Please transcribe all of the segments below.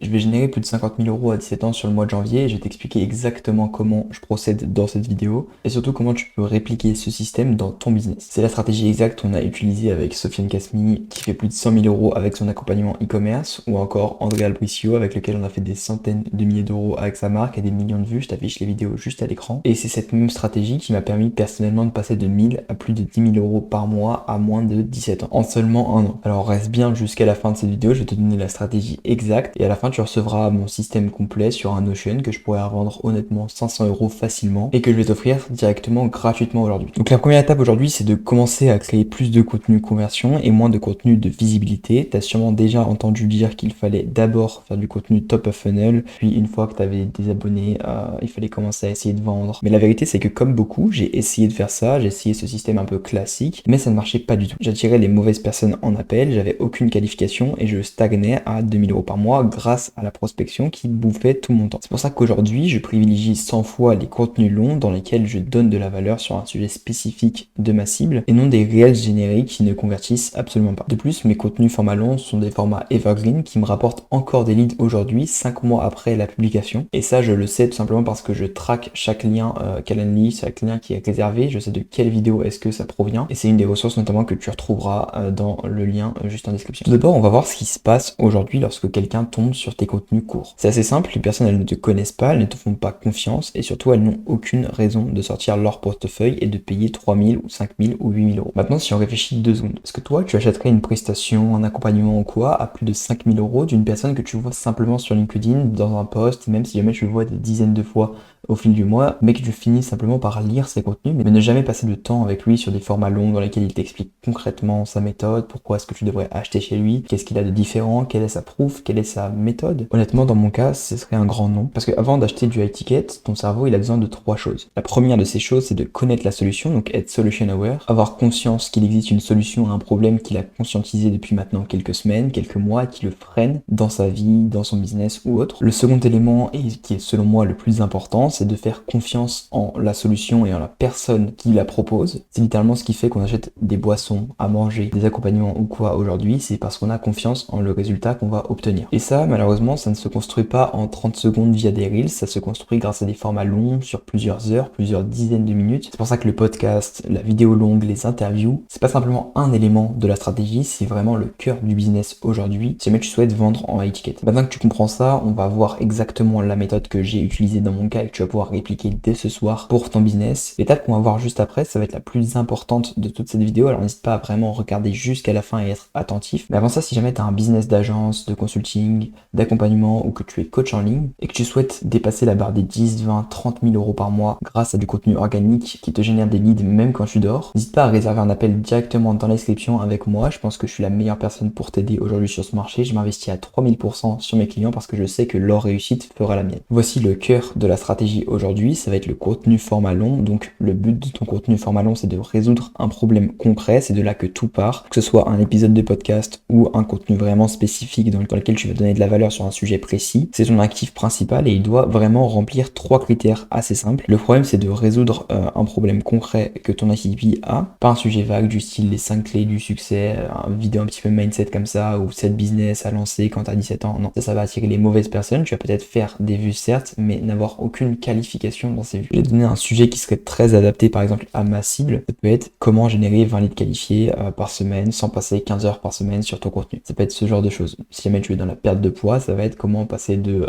Je vais générer plus de 50 000 euros à 17 ans sur le mois de janvier et je vais t'expliquer exactement comment je procède dans cette vidéo et surtout comment tu peux répliquer ce système dans ton business. C'est la stratégie exacte qu'on a utilisée avec Sofiane Kasmi qui fait plus de 100 000 euros avec son accompagnement e-commerce ou encore André Albricio avec lequel on a fait des centaines de milliers d'euros avec sa marque et des millions de vues. Je t'affiche les vidéos juste à l'écran. Et c'est cette même stratégie qui m'a permis personnellement de passer de 1000 à plus de 10 000 euros par mois à moins de 17 ans en seulement un an. Alors reste bien jusqu'à la fin de cette vidéo, je vais te donner la stratégie exacte et à la fin tu recevras mon système complet sur un Notion que je pourrais revendre honnêtement 500 euros facilement et que je vais t'offrir directement gratuitement aujourd'hui. Donc la première étape aujourd'hui, c'est de commencer à créer plus de contenu conversion et moins de contenu de visibilité. Tu as sûrement déjà entendu dire qu'il fallait d'abord faire du contenu top of funnel, puis une fois que tu avais des abonnés, il fallait commencer à essayer de vendre. Mais la vérité, c'est que comme beaucoup, j'ai essayé de faire ça, j'ai essayé ce système un peu classique, mais ça ne marchait pas du tout. J'attirais les mauvaises personnes en appel, j'avais aucune qualification et je stagnais à 2000 euros par mois grâce à la prospection qui bouffait tout mon temps. C'est pour ça qu'aujourd'hui, je privilégie 100 fois les contenus longs dans lesquels je donne de la valeur sur un sujet spécifique de ma cible et non des réels génériques qui ne convertissent absolument pas. De plus, mes contenus format long sont des formats evergreen qui me rapportent encore des leads aujourd'hui, 5 mois après la publication. Et ça, je le sais tout simplement parce que je traque chaque lien Calendly, chaque lien qui est réservé, je sais de quelle vidéo est-ce que ça provient. Et c'est une des ressources notamment que tu retrouveras dans le lien juste en description. Tout d'abord, on va voir ce qui se passe aujourd'hui lorsque quelqu'un tombe sur tes contenus courts. C'est assez simple, les personnes elles ne te connaissent pas, elles ne te font pas confiance et surtout elles n'ont aucune raison de sortir leur portefeuille et de payer 3000 ou 5000 ou 8000 euros. Maintenant, si on réfléchit 2 secondes, est-ce que toi tu achèterais une prestation, un accompagnement ou quoi à plus de 5000 euros d'une personne que tu vois simplement sur LinkedIn, dans un post, même si jamais tu le vois des dizaines de fois au fil du mois, mais que tu finis simplement par lire ses contenus, mais ne jamais passer de temps avec lui sur des formats longs dans lesquels il t'explique concrètement sa méthode, pourquoi est-ce que tu devrais acheter chez lui, qu'est-ce qu'il a de différent, quelle est sa proof, quelle est sa méthode. Honnêtement, dans mon cas, ce serait un grand non. Parce qu'avant d'acheter du high ticket, ton cerveau, il a besoin de 3 choses. La première de ces choses, c'est de connaître la solution, donc être solution aware, avoir conscience qu'il existe une solution à un problème qu'il a conscientisé depuis maintenant quelques semaines, quelques mois, qui le freine dans sa vie, dans son business ou autre. Le second élément, et qui est selon moi le plus important, c'est de faire confiance en la solution et en la personne qui la propose. C'est littéralement ce qui fait qu'on achète des boissons à manger, des accompagnements ou quoi aujourd'hui, c'est parce qu'on a confiance en le résultat qu'on va obtenir. Et ça, malheureusement, ça ne se construit pas en 30 secondes via des reels, ça se construit grâce à des formats longs sur plusieurs heures, plusieurs dizaines de minutes. C'est pour ça que le podcast, la vidéo longue, les interviews, c'est pas simplement un élément de la stratégie, c'est vraiment le cœur du business aujourd'hui, si jamais tu souhaites vendre en high ticket. Maintenant que tu comprends ça, on va voir exactement la méthode que j'ai utilisée dans mon cas et que tu vas pouvoir répliquer dès ce soir pour ton business. L'étape qu'on va voir juste après, ça va être la plus importante de toute cette vidéo, alors n'hésite pas à vraiment regarder jusqu'à la fin et être attentif. Mais avant ça, si jamais tu as un business d'agence, de consulting, d'accompagnement ou que tu es coach en ligne et que tu souhaites dépasser la barre des 10, 20, 30 000 euros par mois grâce à du contenu organique qui te génère des leads même quand tu dors, n'hésite pas à réserver un appel directement dans la description avec moi. Je pense que je suis la meilleure personne pour t'aider aujourd'hui sur ce marché. Je m'investis à 3000% sur mes clients parce que je sais que leur réussite fera la mienne. Voici le cœur de la stratégie aujourd'hui, ça va être le contenu format long. Donc le but de ton contenu format long, c'est de résoudre un problème concret, c'est de là que tout part, que ce soit un épisode de podcast ou un contenu vraiment spécifique dans lequel tu vas donner de la valeur sur un sujet précis. C'est ton actif principal et il doit vraiment remplir 3 critères assez simples. Le problème, c'est de résoudre un problème concret que ton activité a, pas un sujet vague du style les 5 clés du succès, une vidéo un petit peu mindset comme ça, ou 7 business à lancer quand t'as 17 ans. Non, ça va attirer les mauvaises personnes. Tu vas peut-être faire des vues certes, mais n'avoir aucune qualification dans ces vues. Je vais te donner un sujet qui serait très adapté par exemple à ma cible. Ça peut être comment générer 20 leads qualifiés par semaine sans passer 15 heures par semaine sur ton contenu. Ça peut être ce genre de choses. Si jamais tu es dans la perte de poids, ça va être comment passer de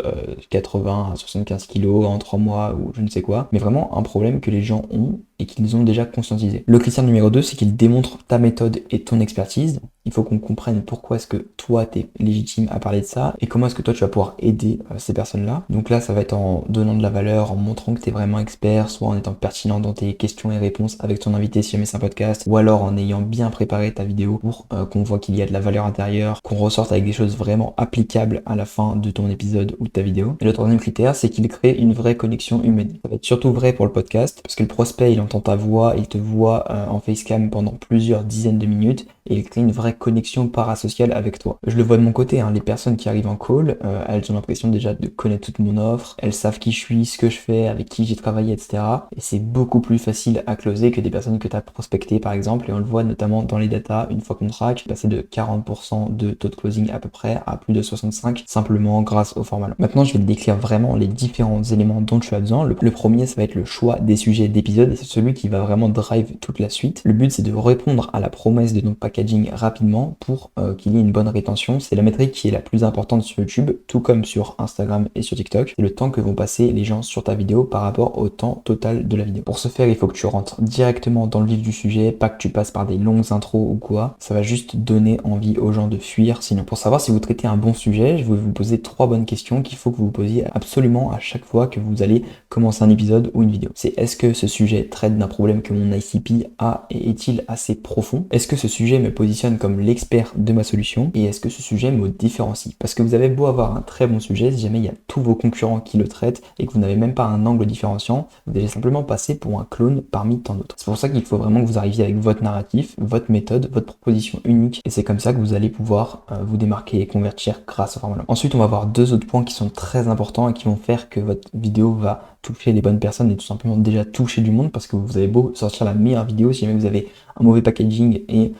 80 à 75 kilos en 3 mois ou je ne sais quoi. Mais vraiment un problème que les gens ont et qu'ils ont déjà conscientisé. Le critère numéro 2, c'est qu'il démontre ta méthode et ton expertise. Il faut qu'on comprenne pourquoi est-ce que toi, tu es légitime à parler de ça et comment est-ce que toi, tu vas pouvoir aider ces personnes-là. Donc là, ça va être en donnant de la valeur, en montrant que tu es vraiment expert, soit en étant pertinent dans tes questions et réponses avec ton invité si jamais c'est un podcast, ou alors en ayant bien préparé ta vidéo pour qu'on voit qu'il y a de la valeur intérieure, qu'on ressorte avec des choses vraiment applicables à la fin de ton épisode ou de ta vidéo. Et le troisième critère, c'est qu'il crée une vraie connexion humaine. Ça va être surtout vrai pour le podcast, parce que le prospect, il en entend ta voix, il te voit en facecam pendant plusieurs dizaines de minutes et il crée une vraie connexion parasociale avec toi. Je le vois de mon côté, hein, les personnes qui arrivent en call, elles ont l'impression déjà de connaître toute mon offre, elles savent qui je suis, ce que je fais, avec qui j'ai travaillé, etc. Et c'est beaucoup plus facile à closer que des personnes que tu as prospectées par exemple, et on le voit notamment dans les datas, une fois qu'on traque, passer de 40% de taux de closing à peu près à plus de 65, simplement grâce au format long. Maintenant, je vais te décrire vraiment les différents éléments dont tu as besoin. Le premier, ça va être le choix des sujets d'épisode, et c'est celui qui va vraiment drive toute la suite. Le but, c'est de répondre à la promesse de notre packaging rapidement pour qu'il y ait une bonne rétention. C'est la métrique qui est la plus importante sur YouTube, tout comme sur Instagram et sur TikTok. C'est le temps que vont passer les gens sur ta vidéo par rapport au temps total de la vidéo. Pour ce faire, il faut que tu rentres directement dans le vif du sujet, pas que tu passes par des longues intros ou quoi. Ça va juste donner envie aux gens de fuir. Sinon, pour savoir si vous traitez un bon sujet, je vais vous poser 3 bonnes questions qu'il faut que vous posiez absolument à chaque fois que vous allez commencer un épisode ou une vidéo. C'est: est-ce que ce sujet traite d'un problème que mon ICP a et est-il assez profond? Est-ce que ce sujet me positionne comme l'expert de ma solution? Et est-ce que ce sujet me différencie? Parce que vous avez beau avoir un très bon sujet, si jamais il y a tous vos concurrents qui le traitent et que vous n'avez même pas un angle différenciant, vous allez simplement passer pour un clone parmi tant d'autres. C'est pour ça qu'il faut vraiment que vous arriviez avec votre narratif, votre méthode, votre proposition unique, et c'est comme ça que vous allez pouvoir vous démarquer et convertir grâce au format long. Ensuite, on va voir 2 autres points qui sont très importants et qui vont faire que votre vidéo va toucher les bonnes personnes et tout simplement déjà toucher du monde, parce que vous avez beau sortir la meilleure vidéo, si jamais vous avez un mauvais packaging et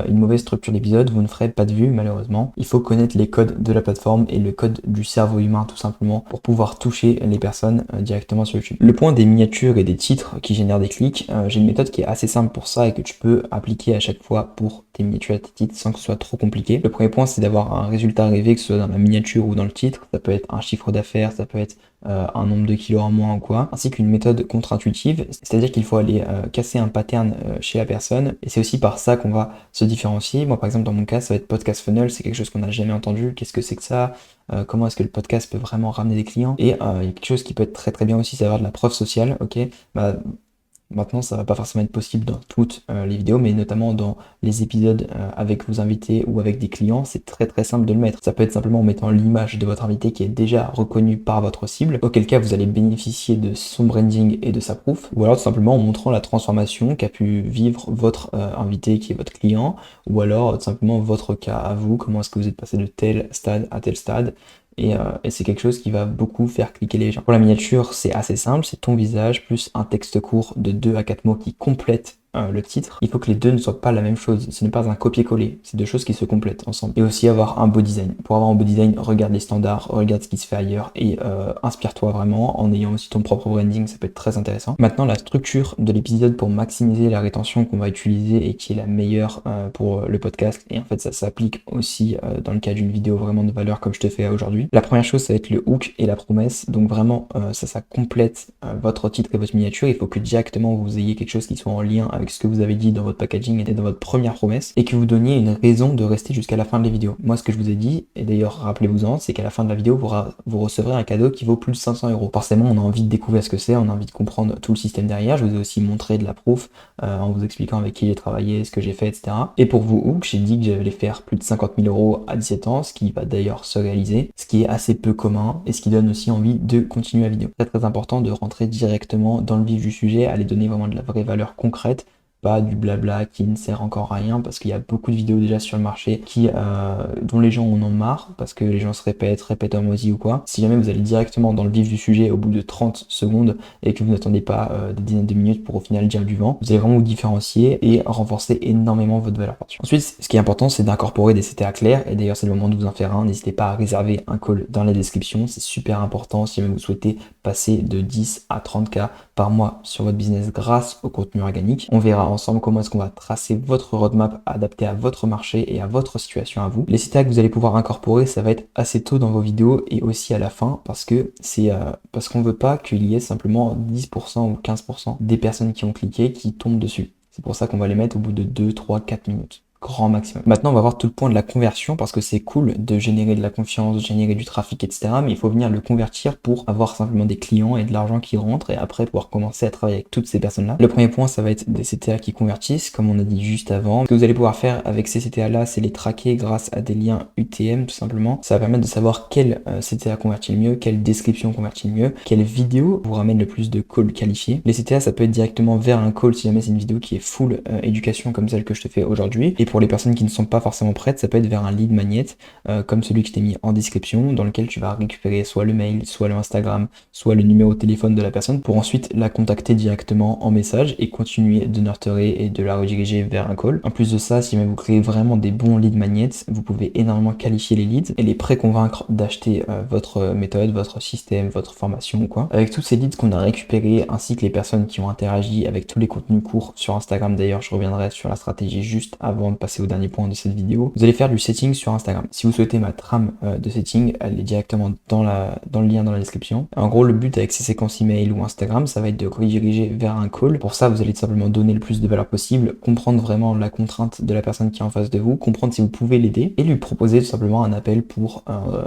une mauvaise structure d'épisode, vous ne ferez pas de vues malheureusement. Il faut connaître les codes de la plateforme et le code du cerveau humain tout simplement pour pouvoir toucher les personnes directement sur YouTube. Le point des miniatures et des titres qui génèrent des clics, j'ai une méthode qui est assez simple pour ça et que tu peux appliquer à chaque fois pour tes miniatures et tes titres sans que ce soit trop compliqué. Le premier point, c'est d'avoir un résultat rêvé, que ce soit dans la miniature ou dans le titre. Ça peut être un chiffre d'affaires, ça peut être un nombre de kilos en moins ou quoi, ainsi qu'une méthode contre-intuitive, c'est-à-dire qu'il faut aller casser un pattern chez la personne, et c'est aussi par ça qu'on va se différencier. Moi par exemple dans mon cas ça va être podcast funnel, c'est quelque chose qu'on n'a jamais entendu, qu'est-ce que c'est que ça, comment est-ce que le podcast peut vraiment ramener des clients, et il y a quelque chose qui peut être très très bien aussi, c'est avoir de la preuve sociale, ok, maintenant, ça va pas forcément être possible dans toutes les vidéos, mais notamment dans les épisodes avec vos invités ou avec des clients, c'est très très simple de le mettre. Ça peut être simplement en mettant l'image de votre invité qui est déjà reconnue par votre cible, auquel cas vous allez bénéficier de son branding et de sa proof, ou alors tout simplement en montrant la transformation qu'a pu vivre votre invité qui est votre client, ou alors tout simplement votre cas à vous, comment est-ce que vous êtes passé de tel stade à tel stade. Et c'est quelque chose qui va beaucoup faire cliquer les gens. Pour la miniature, c'est assez simple, c'est ton visage plus un texte court de 2 à 4 mots qui complète le titre. Il faut que les deux ne soient pas la même chose, ce n'est pas un copier-coller, c'est 2 choses qui se complètent ensemble. Et aussi avoir un beau design. Pour avoir un beau design, regarde les standards, regarde ce qui se fait ailleurs et inspire-toi vraiment en ayant aussi ton propre branding, ça peut être très intéressant. Maintenant, la structure de l'épisode pour maximiser la rétention qu'on va utiliser et qui est la meilleure pour le podcast, et en fait ça s'applique aussi dans le cas d'une vidéo vraiment de valeur comme je te fais aujourd'hui. La première chose, ça va être le hook et la promesse, donc vraiment ça complète votre titre et votre miniature. Il faut que directement vous ayez quelque chose qui soit en lien avec ce que vous avez dit dans votre packaging et dans votre première promesse, et que vous donniez une raison de rester jusqu'à la fin de la vidéo. Moi, ce que je vous ai dit, et d'ailleurs rappelez-vous-en, c'est qu'à la fin de la vidéo, vous recevrez un cadeau qui vaut plus de 500 euros. Forcément, on a envie de découvrir ce que c'est, on a envie de comprendre tout le système derrière. Je vous ai aussi montré de la proof en vous expliquant avec qui j'ai travaillé, ce que j'ai fait, etc. Et pour vous hook, j'ai dit que j'allais faire plus de 50 000 euros à 17 ans, ce qui va d'ailleurs se réaliser, ce qui est assez peu commun et ce qui donne aussi envie de continuer la vidéo. C'est très important de rentrer directement dans le vif du sujet, aller donner vraiment de la vraie valeur concrète, pas du blabla qui ne sert encore à rien, parce qu'il y a beaucoup de vidéos déjà sur le marché dont les gens en ont marre, parce que les gens se répètent un moisi ou quoi. Si jamais vous allez directement dans le vif du sujet au bout de 30 secondes et que vous n'attendez pas des dizaines de minutes pour au final dire du vent, vous allez vraiment vous différencier et renforcer énormément votre valeur perçue. Ensuite, ce qui est important, c'est d'incorporer des CTA clairs, et d'ailleurs c'est le moment de vous en faire un. N'hésitez pas à réserver un call dans la description, c'est super important si jamais vous souhaitez passer de 10 à 30K par mois sur votre business grâce au contenu organique. On verra ensemble comment est-ce qu'on va tracer votre roadmap adapté à votre marché et à votre situation à vous. Les CTA que vous allez pouvoir incorporer, ça va être assez tôt dans vos vidéos et aussi à la fin, parce que c'est parce qu'on veut pas qu'il y ait simplement 10% ou 15% des personnes qui ont cliqué qui tombent dessus. C'est pour ça qu'on va les mettre au bout de 2, 3, 4 minutes. grand maximum. Maintenant, on va voir tout le point de la conversion parce que c'est cool de générer de la confiance, de générer du trafic, etc. Mais il faut venir le convertir pour avoir simplement des clients et de l'argent qui rentre et après pouvoir commencer à travailler avec toutes ces personnes-là. Le premier point, ça va être des CTA qui convertissent, comme on a dit juste avant. Ce que vous allez pouvoir faire avec ces CTA-là, c'est les traquer grâce à des liens UTM, tout simplement. Ça va permettre de savoir quel CTA convertit le mieux, quelle description convertit le mieux, quelle vidéo vous ramène le plus de calls qualifiés. Les CTA, ça peut être directement vers un call si jamais c'est une vidéo qui est full éducation comme celle que je te fais aujourd'hui. Et pour les personnes qui ne sont pas forcément prêtes, ça peut être vers un lead magnet comme celui que je t'ai mis en description, dans lequel tu vas récupérer soit le mail, soit le Instagram, soit le numéro de téléphone de la personne pour ensuite la contacter directement en message et continuer de nurturer et de la rediriger vers un call. En plus de ça, si jamais vous créez vraiment des bons lead magnets, vous pouvez énormément qualifier les leads et les pré-convaincre d'acheter votre méthode, votre système, votre formation ou quoi. Avec tous ces leads qu'on a récupérés ainsi que les personnes qui ont interagi avec tous les contenus courts sur Instagram, d'ailleurs je reviendrai sur la stratégie juste avant de passer au dernier point de cette vidéo, vous allez faire du setting sur Instagram. Si vous souhaitez ma trame de setting, elle est directement dans le lien dans la description. En gros, le but avec ces séquences email ou Instagram, ça va être de rediriger vers un call. Pour ça, vous allez tout simplement donner le plus de valeur possible, comprendre vraiment la contrainte de la personne qui est en face de vous, comprendre si vous pouvez l'aider et lui proposer tout simplement un appel pour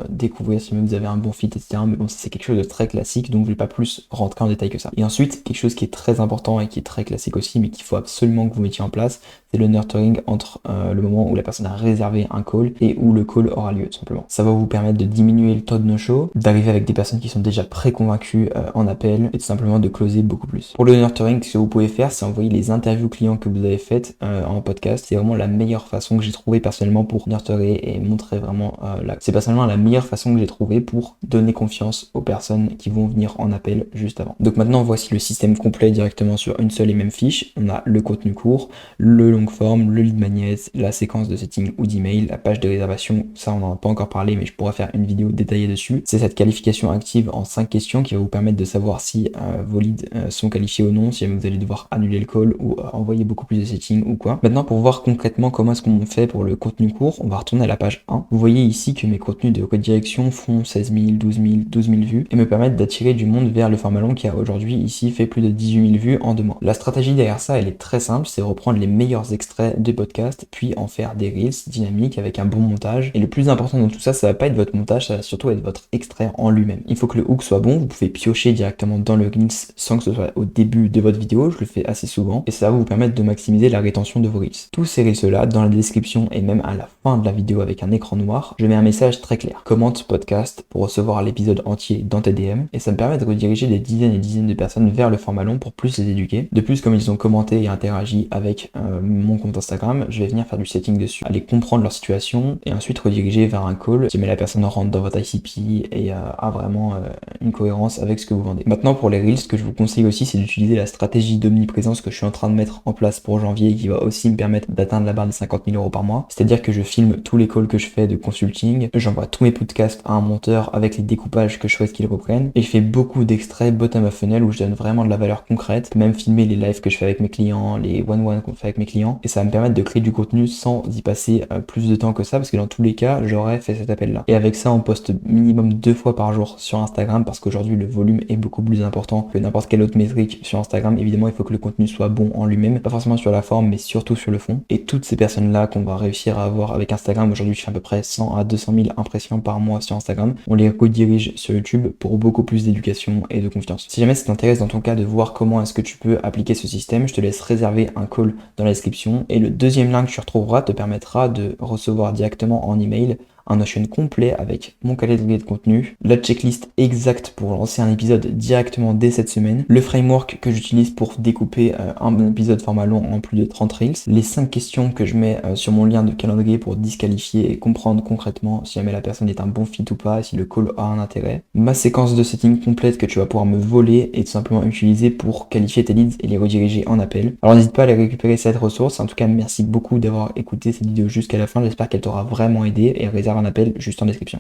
découvrir si même vous avez un bon fit, etc. Mais bon, ça c'est quelque chose de très classique, donc je vais pas plus rentrer en détail que ça. Et ensuite, quelque chose qui est très important et qui est très classique aussi, mais qu'il faut absolument que vous mettiez en place, c'est le nurturing entre le moment où la personne a réservé un call et où le call aura lieu, tout simplement. Ça va vous permettre de diminuer le taux de no-show, d'arriver avec des personnes qui sont déjà pré-convaincues en appel et tout simplement de closer beaucoup plus. Pour le nurturing, ce que vous pouvez faire, c'est envoyer les interviews clients que vous avez faites en podcast. C'est vraiment la meilleure façon que j'ai trouvé personnellement pour nurturer et montrer vraiment c'est personnellement la meilleure façon que j'ai trouvé pour donner confiance aux personnes qui vont venir en appel juste avant. Donc maintenant, voici le système complet directement sur une seule et même fiche. On a le contenu court, le long form, le lead magnet, la séquence de setting ou d'email, la page de réservation. Ça, on n'en a pas encore parlé, mais je pourrais faire une vidéo détaillée dessus. C'est cette qualification active en 5 questions qui va vous permettre de savoir si vos leads sont qualifiés ou non, si vous allez devoir annuler le call ou envoyer beaucoup plus de settings ou quoi. Maintenant, pour voir concrètement comment est-ce qu'on fait pour le contenu court, on va retourner à la page 1. Vous voyez ici que mes contenus de redirection font 16 000, 12 000, 12 000 vues et me permettent d'attirer du monde vers le format long qui a aujourd'hui ici fait plus de 18 000 vues en 2 mois. La stratégie derrière ça, elle est très simple, c'est reprendre les meilleurs extraits de podcast, puis en faire des reels dynamiques avec un bon montage. Et le plus important dans tout ça, ça va pas être votre montage, ça va surtout être votre extrait en lui-même. Il faut que le hook soit bon, vous pouvez piocher directement dans le reels sans que ce soit au début de votre vidéo, je le fais assez souvent, et ça va vous permettre de maximiser la rétention de vos reels. Tous ces reels là, dans la description et même à la fin de la vidéo avec un écran noir, je mets un message très clair. Commente podcast pour recevoir l'épisode entier dans tes DM, et ça me permet de rediriger des dizaines et dizaines de personnes vers le format long pour plus les éduquer. De plus, comme ils ont commenté et interagi avec mon compte Instagram, je vais venir faire du setting dessus, aller comprendre leur situation et ensuite rediriger vers un call si jamais la personne rentre dans votre ICP et a vraiment une cohérence avec ce que vous vendez. Maintenant, pour les reels, ce que je vous conseille aussi, c'est d'utiliser la stratégie d'omniprésence que je suis en train de mettre en place pour janvier et qui va aussi me permettre d'atteindre la barre des 50 000 € par mois. C'est-à-dire que je filme tous les calls que je fais de consulting, j'envoie tous mes podcasts à un monteur avec les découpages que je souhaite qu'ils reprennent et je fais beaucoup d'extraits bottom of funnel où je donne vraiment de la valeur concrète. Je peux même filmer les lives que je fais avec mes clients, les one-one qu'on fait avec mes clients et ça va me permettre de créer du contenu sans y passer plus de temps que ça parce que dans tous les cas, j'aurais fait cet appel-là. Et avec ça, on poste minimum 2 fois par jour sur Instagram parce qu'aujourd'hui, le volume est beaucoup plus important que n'importe quelle autre métrique sur Instagram. Évidemment, il faut que le contenu soit bon en lui-même, pas forcément sur la forme, mais surtout sur le fond. Et toutes ces personnes-là qu'on va réussir à avoir avec Instagram, aujourd'hui, je fais à peu près 100 à 200 000 impressions par mois sur Instagram. On les redirige sur YouTube pour beaucoup plus d'éducation et de confiance. Si jamais ça t'intéresse dans ton cas de voir comment est-ce que tu peux appliquer ce système, je te laisse réserver un call dans la description. Et le deuxième lien que tu retrouveras te permettra de recevoir directement en email un Notion complet avec mon calendrier de contenu, la checklist exacte pour lancer un épisode directement dès cette semaine, le framework que j'utilise pour découper un épisode format long en plus de 30 reels, les 5 questions que je mets sur mon lien de calendrier pour disqualifier et comprendre concrètement si jamais la personne est un bon fit ou pas, si le call a un intérêt, ma séquence de setting complète que tu vas pouvoir me voler et tout simplement utiliser pour qualifier tes leads et les rediriger en appel. Alors n'hésite pas à aller récupérer cette ressource. En tout cas, merci beaucoup d'avoir écouté cette vidéo jusqu'à la fin. J'espère qu'elle t'aura vraiment aidé et réserve un appel juste en description.